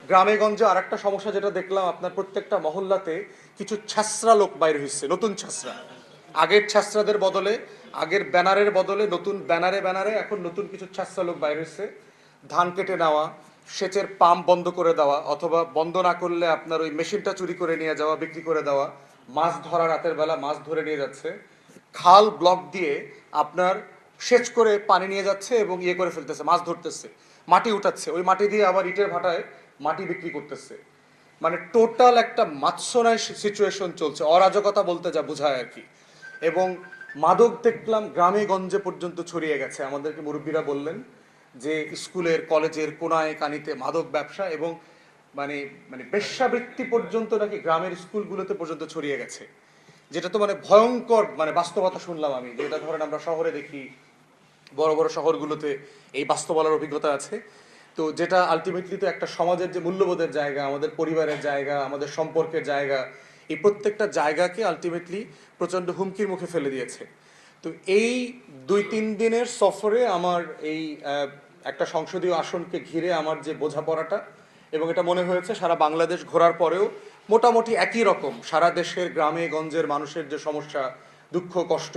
গ্রামে গঞ্জে আরেকটা সমস্যা যেটা দেখলাম, আপনার প্রত্যেকটা মহল্লাতে কিছু ছ্যাঁচড়া লোক বাইর হয়েছে, নতুন ছ্যাঁচড়া। আগের ছ্যাঁচড়াদের বদলে, আগের ব্যানারের বদলে নতুন ব্যানারে ব্যানারে এখন নতুন কিছু ছ্যাঁচড়া লোক বাইর হয়েছে। ধান কেটে নেওয়া, সেচের পাম্প বন্ধ করে দেওয়া, অথবা বন্ধ না করলে আপনার ওই মেশিনটা চুরি করে নিয়ে যাওয়া, বিক্রি করে দেওয়া, মাছ ধরা, রাতের বেলা মাছ ধরে নিয়ে যাচ্ছে, খাল ব্লক দিয়ে আপনার সেচ করে পানি নিয়ে যাচ্ছে এবং ইয়ে করে ফেলতেছে, মাছ ধরতেছে, মাটি উঠাচ্ছে, ওই মাটি দিয়ে আবার ইটের ভাটায় মাটি বিক্রি করতেছে। মানে টোটাল একটা মাৎসরাই সিচুয়েশন চলছে, অরাজকতা বলতে যা বোঝায় আর কি। এবং মাদক দেখলাম গ্রামে গঞ্জে পর্যন্ত ছড়িয়ে গেছে। আমাদেরকে মুরব্বীরা বললেন যে স্কুলের কলেজের কোনায় কানিতে মাদক ব্যবসা এবং মানে মানে বেশ্যাবৃত্তি পর্যন্ত নাকি গ্রামের স্কুলগুলোতে পর্যন্ত ছড়িয়ে গেছে। যেটা তো মানে ভয়ঙ্কর মানে বাস্তবতা শুনলাম আমি, যেটা ধরেন আমরা শহরে দেখি, বড় বড় শহরগুলোতে এই বাস্তবতার অভিজ্ঞতা আছে। তো যেটা আলটিমেটলি তো একটা সমাজের যে মূল্যবোধের জায়গা, আমাদের পরিবারের জায়গা, আমাদের সম্পর্কের জায়গা, এই প্রত্যেকটা জায়গাকে আলটিমেটলি প্রচণ্ড হুমকির মুখে ফেলে দিয়েছে। তো এই 2-3 দিনের সফরে আমার এই একটা সংসদীয় আসনকে ঘিরে আমার যে বোঝাপড়াটা, এবং এটা মনে হয়েছে সারা বাংলাদেশ ঘোরার পরেও মোটামুটি একই রকম সারা দেশের গ্রামে গঞ্জের মানুষের যে সমস্যা, দুঃখ, কষ্ট,